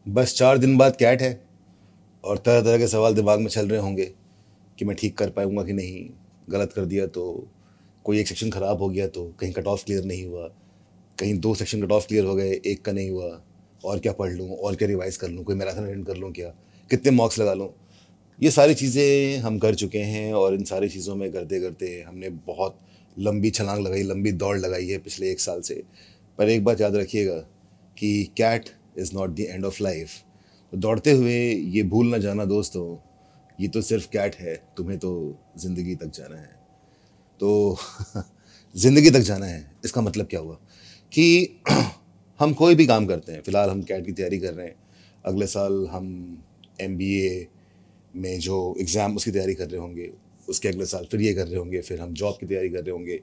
बस 4 दिन बाद कैट है और तरह तरह के सवाल दिमाग में चल रहे होंगे कि मैं ठीक कर पाऊंगा कि नहीं, गलत कर दिया तो, कोई एक सेक्शन ख़राब हो गया तो, कहीं कट ऑफ क्लियर नहीं हुआ, कहीं 2 सेक्शन कट ऑफ क्लियर हो गए, एक का नहीं हुआ, और क्या पढ़ लूँ, और क्या रिवाइज कर लूँ, कोई मैराथन अटेंड कर लूँ क्या, कितने मार्क्स लगा लूँ। ये सारी चीज़ें हम कर चुके हैं और इन सारी चीज़ों में करते करते हमने बहुत लंबी छलांग लगाई, लंबी दौड़ लगाई है पिछले 1 साल से। पर एक बात याद रखिएगा कि CAT is not the end of life. तो दौड़ते हुए ये भूल ना जाना दोस्तों, ये तो सिर्फ कैट है, तुम्हें तो ज़िंदगी तक जाना है। तो ज़िंदगी तक जाना है, इसका मतलब क्या हुआ कि हम कोई भी काम करते हैं, फ़िलहाल हम कैट की तैयारी कर रहे हैं, अगले साल हम एमबीए में जो एग्ज़ाम उसकी तैयारी कर रहे होंगे, उसके अगले साल फिर ये कर रहे होंगे, फिर हम जॉब की तैयारी कर रहे होंगे,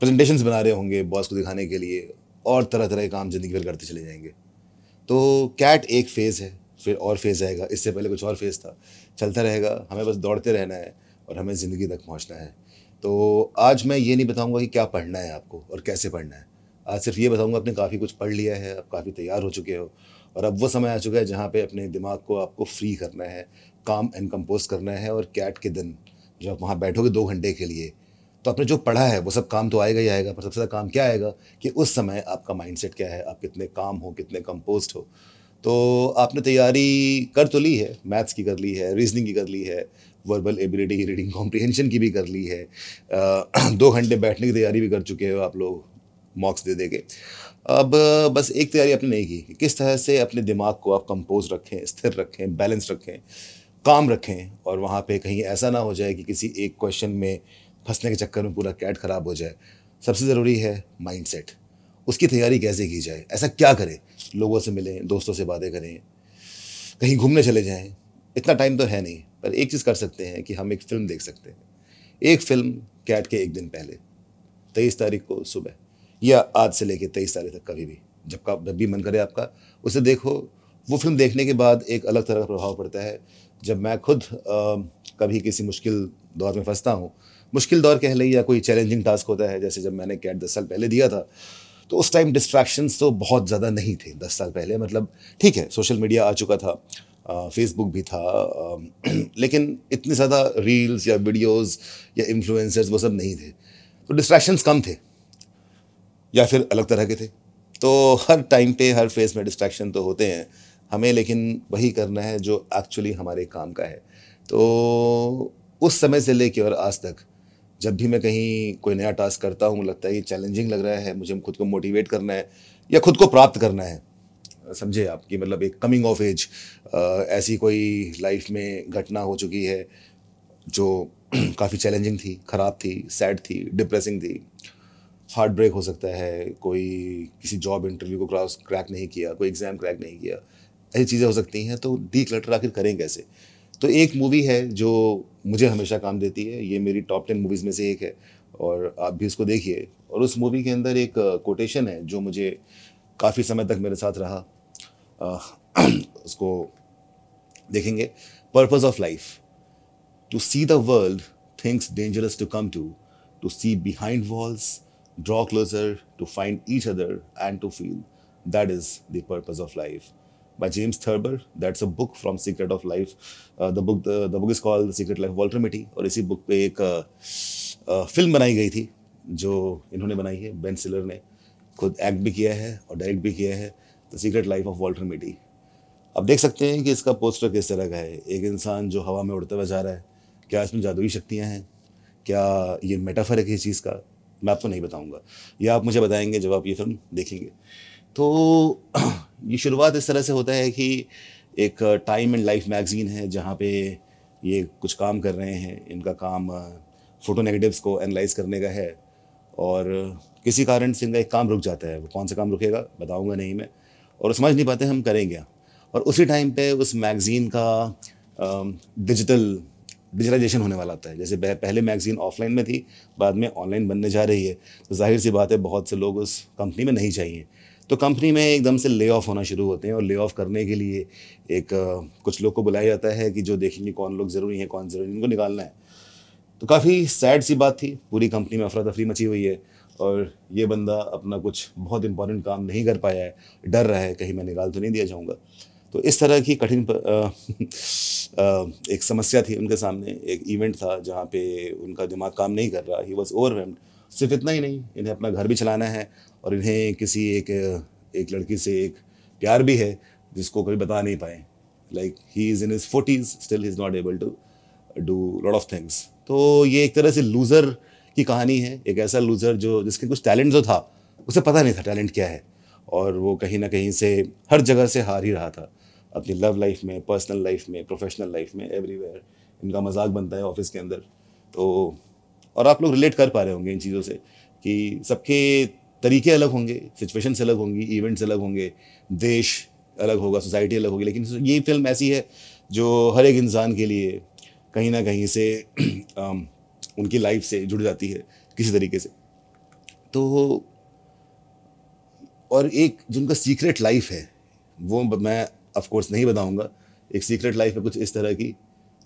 प्रेजेंटेशंस बना रहे होंगे बॉस को दिखाने के लिए, और तरह तरह के काम ज़िंदगी भर करते चले जाएंगे। तो कैट एक फ़ेज़ है, फिर और फेज़ आएगा, इससे पहले कुछ और फेज़ था, चलता रहेगा, हमें बस दौड़ते रहना है और हमें ज़िंदगी तक पहुंचना है। तो आज मैं ये नहीं बताऊंगा कि क्या पढ़ना है आपको और कैसे पढ़ना है। आज सिर्फ ये बताऊंगा, आपने काफ़ी कुछ पढ़ लिया है, आप काफ़ी तैयार हो चुके हो और अब वो समय आ चुका है जहाँ पे अपने दिमाग को आपको फ्री करना है, काम एंड कंपोज करना है। और कैट के दिन जब आप वहाँ बैठोगे 2 घंटे के लिए, तो आपने जो पढ़ा है वो सब काम तो आएगा ही आएगा, पर सबसे ज़्यादा काम क्या आएगा कि उस समय आपका माइंडसेट क्या है, आप कितने काम हो, कितने कंपोज्ड हो। तो आपने तैयारी कर तो ली है, मैथ्स की कर ली है, रीजनिंग की कर ली है, वर्बल एबिलिटी, रीडिंग कॉम्प्रिहेंशन की भी कर ली है, 2 घंटे बैठने की तैयारी भी कर चुके हो आप लोग, मॉक्स दे दे के। अब बस एक तैयारी आपने नहीं की कि किस तरह से अपने दिमाग को आप कंपोज रखें, स्थिर रखें, बैलेंस रखें, काम रखें, और वहाँ पे कहीं ऐसा ना हो जाए कि किसी एक क्वेश्चन में फंसने के चक्कर में पूरा कैट खराब हो जाए। सबसे ज़रूरी है माइंडसेट, उसकी तैयारी कैसे की जाए, ऐसा क्या करें, लोगों से मिलें, दोस्तों से बातें करें, कहीं घूमने चले जाएं। इतना टाइम तो है नहीं, पर एक चीज़ कर सकते हैं कि हम एक फ़िल्म देख सकते हैं। एक फ़िल्म कैट के एक दिन पहले, 23 तारीख को सुबह, या आज से लेके 23 तारीख तक कभी भी, जब भी मन करे आपका, उसे देखो। वो फिल्म देखने के बाद एक अलग तरह का प्रभाव पड़ता है। जब मैं खुद कभी किसी मुश्किल दौर में फंसता हूँ, मुश्किल दौर कह लें या कोई चैलेंजिंग टास्क होता है, जैसे जब मैंने कैट 10 साल पहले दिया था, तो उस टाइम डिस्ट्रैक्शंस तो बहुत ज़्यादा नहीं थे 10 साल पहले। मतलब ठीक है, सोशल मीडिया आ चुका था, फेसबुक भी था, लेकिन इतने ज़्यादा रील्स या वीडियोस या इन्फ्लुएंसर्स वो सब नहीं थे, तो डिस्ट्रैक्शंस कम थे या फिर अलग तरह के थे। तो हर टाइम पे हर फेज में डिस्ट्रैक्शन तो होते हैं हमें, लेकिन वही करना है जो एक्चुअली हमारे काम का है। तो उस समय से लेके और आज तक जब भी मैं कहीं कोई नया टास्क करता हूँ, लगता है ये चैलेंजिंग लग रहा है, मुझे खुद को मोटिवेट करना है या खुद को प्राप्त करना है, समझे आप, कि मतलब एक कमिंग ऑफ एज, ऐसी कोई लाइफ में घटना हो चुकी है जो काफ़ी चैलेंजिंग थी, ख़राब थी, सैड थी, डिप्रेसिंग थी, हार्ट ब्रेक हो सकता है, कोई किसी जॉब इंटरव्यू को क्रैक नहीं किया, कोई एग्ज़ाम क्रैक नहीं किया, ऐसी चीज़ें हो सकती हैं। तो डीक्लटर आखिर करें कैसे? तो एक मूवी है जो मुझे हमेशा काम देती है, ये मेरी टॉप 10 मूवीज़ में से एक है और आप भी उसको देखिए। और उस मूवी के अंदर एक कोटेशन है जो मुझे काफ़ी समय तक मेरे साथ रहा। अ, उसको देखेंगे, purpose of life, to see the world, things dangerous to come to see behind walls, draw closer to find each other and to feel. That is the purpose of life. By James Thurber. That's a book from Secret of Life. The book is called The Secret Life of Walter Mitty. और इसी book पे एक film बनाई गई थी जो इन्होंने बनाई है, बेन सिलर ने खुद एक्ट भी किया है और डायरेक्ट भी किया है, the secret life of Walter Mitty. अब देख सकते हैं कि इसका पोस्टर किस तरह का है, एक इंसान जो हवा में उड़ता हुआ जा रहा है। क्या इसमें जादुई शक्तियाँ हैं? क्या ये मेटाफर है किसी चीज़ का? मैं आपको नहीं बताऊंगा, या आप मुझे बताएंगे जब आप ये फिल्म देखेंगे। तो ये शुरुआत इस तरह से होता है कि एक टाइम एंड लाइफ मैगजीन है जहाँ पे ये कुछ काम कर रहे हैं, इनका काम फ़ोटो नेगेटिव्स को एनालाइज करने का है, और किसी कारण से इनका एक काम रुक जाता है। वो कौन सा काम रुकेगा बताऊंगा नहीं मैं, और समझ नहीं पाते हम करें क्या। और उसी टाइम पे उस मैगज़ीन का डिजिटलाइजेशन होने वाला होता है। जैसे पहले मैगज़ीन ऑफलाइन में थी, बाद में ऑनलाइन बनने जा रही है, तो जाहिर सी बात है बहुत से लोग उस कंपनी में नहीं चाहिए। तो कंपनी में एकदम से ले ऑफ होना शुरू होते हैं, और ले ऑफ करने के लिए एक कुछ लोग को बुलाया जाता है कि जो देखेंगे कौन लोग ज़रूरी हैं कौन ज़रूरी, इनको निकालना है। तो काफ़ी सैड सी बात थी, पूरी कंपनी में अफरा तफरी मची हुई है और ये बंदा अपना कुछ बहुत इंपॉर्टेंट काम नहीं कर पाया है, डर रहा है कहीं मैं निकाल तो नहीं दिया जाऊँगा। तो इस तरह की कठिन एक समस्या थी उनके सामने, एक इवेंट था जहाँ पे उनका दिमाग काम नहीं कर रहा, ही वॉज ओवरवेल्म्ड। सिर्फ इतना ही नहीं, इन्हें अपना घर भी चलाना है और इन्हें किसी एक लड़की से एक प्यार भी है जिसको कभी बता नहीं पाए। Like he is in his 40s, still he is not able to do lot of things. तो ये एक तरह से लूज़र की कहानी है, एक ऐसा लूज़र जिसके कुछ टैलेंट जो था उसे पता नहीं था टैलेंट क्या है, और वो कहीं ना कहीं से हर जगह से हार ही रहा था, अपनी लव लाइफ में, पर्सनल लाइफ में, प्रोफेशनल लाइफ में, एवरीवेयर इनका मजाक बनता है ऑफिस के अंदर। तो और आप लोग रिलेट कर पा रहे होंगे इन चीज़ों से कि सबके तरीके अलग होंगे, सिचुएशंस अलग होंगी, इवेंट्स अलग होंगे, देश अलग होगा, सोसाइटी अलग होगी, लेकिन ये फिल्म ऐसी है जो हर एक इंसान के लिए कहीं ना कहीं से उनकी लाइफ से जुड़ जाती है किसी तरीके से। तो और एक जिनका सीक्रेट लाइफ है वो मैं ऑफ कोर्स नहीं बताऊंगा। एक सीक्रेट लाइफ है कुछ इस तरह की,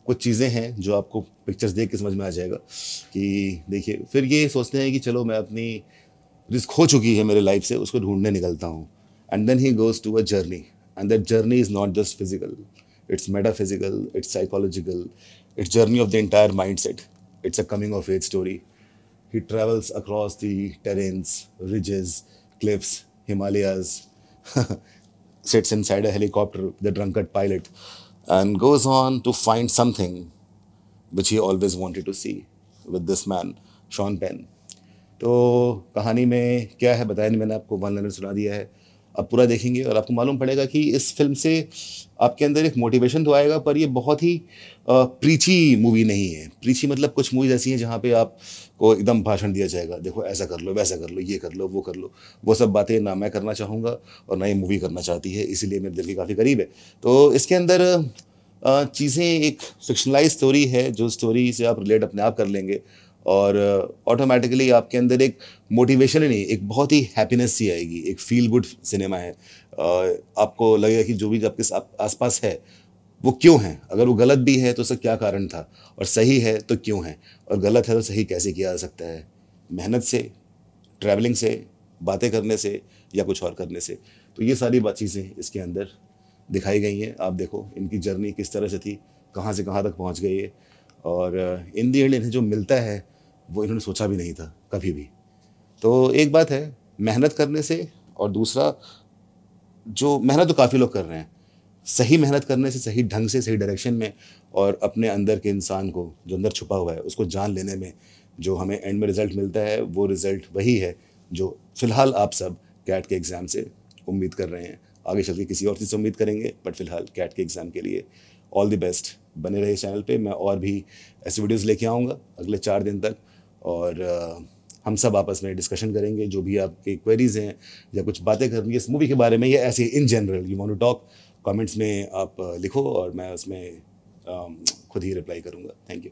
कुछ चीज़ें हैं जो आपको पिक्चर्स देख के समझ में आ जाएगा कि देखिए, फिर ये सोचते हैं कि चलो मैं अपनी रिस्क हो चुकी है मेरे लाइफ से, उसको ढूंढने निकलता हूँ। And then he goes to a journey, and that journey is not just physical, it's metaphysical, it's psychological, it's journey of the entire mindset, it's a coming of age story. He travels across the terrains, ridges, cliffs, Himalayas, sits inside a helicopter with a drunkard pilot, and goes on to find something which he always wanted to see with this man, Sean Penn. तो कहानी में क्या है बताया नहीं, मैंने आपको one liner सुना दिया है। अब पूरा देखेंगे और आपको मालूम पड़ेगा कि इस फिल्म से आपके अंदर एक मोटिवेशन तो आएगा, पर ये बहुत ही प्रीची मूवी नहीं है। प्रीची मतलब कुछ मूवीज ऐसी हैं जहाँ पे आपको एकदम भाषण दिया जाएगा, देखो ऐसा कर लो, वैसा कर लो, ये कर लो, वो कर लो। वो सब बातें ना मैं करना चाहूँगा और ना ये मूवी करना चाहती है, इसीलिए मेरे दिल के काफ़ी करीब है। तो इसके अंदर चीज़ें एक फिक्शनलाइज स्टोरी है, जो स्टोरी से आप रिलेट अपने आप कर लेंगे और ऑटोमेटिकली आपके अंदर एक मोटिवेशन ही नहीं, एक बहुत ही हैप्पीनेस सी आएगी। एक फील गुड सिनेमा है। आपको लगेगा कि जो भी आपके आसपास है वो क्यों है, अगर वो गलत भी है तो उसका क्या कारण था, और सही है तो क्यों है, और गलत है तो सही कैसे किया जा सकता है, मेहनत से, ट्रैवलिंग से, बातें करने से, या कुछ और करने से। तो ये सारी बात चीज़ें इसके अंदर दिखाई गई हैं। आप देखो इनकी जर्नी किस तरह से थी, कहाँ से कहाँ तक पहुँच गई है, और इन दी एंड इन्हें जो मिलता है वो इन्होंने सोचा भी नहीं था कभी भी। तो एक बात है मेहनत करने से, और दूसरा जो मेहनत तो काफ़ी लोग कर रहे हैं, सही मेहनत करने से, सही ढंग से, सही डायरेक्शन में, और अपने अंदर के इंसान को जो अंदर छुपा हुआ है उसको जान लेने में जो हमें एंड में रिज़ल्ट मिलता है, वो रिज़ल्ट वही है जो फ़िलहाल आप सब कैट के एग्ज़ाम से उम्मीद कर रहे हैं। आगे चल के किसी और चीज़ से उम्मीद करेंगे, बट फ़िलहाल कैट के एग्ज़ाम के लिए ऑल द बेस्ट। बने रहे चैनल पे, मैं और भी ऐसी वीडियोज़ लेके आऊँगा अगले 4 दिन तक, और हम सब आपस में डिस्कशन करेंगे। जो भी आपकी क्वेरीज हैं या कुछ बातें करनी है इस मूवी के बारे में, या ऐसे in general you want to talk, comments में आप लिखो और मैं उसमें खुद ही रिप्लाई करूँगा। Thank you.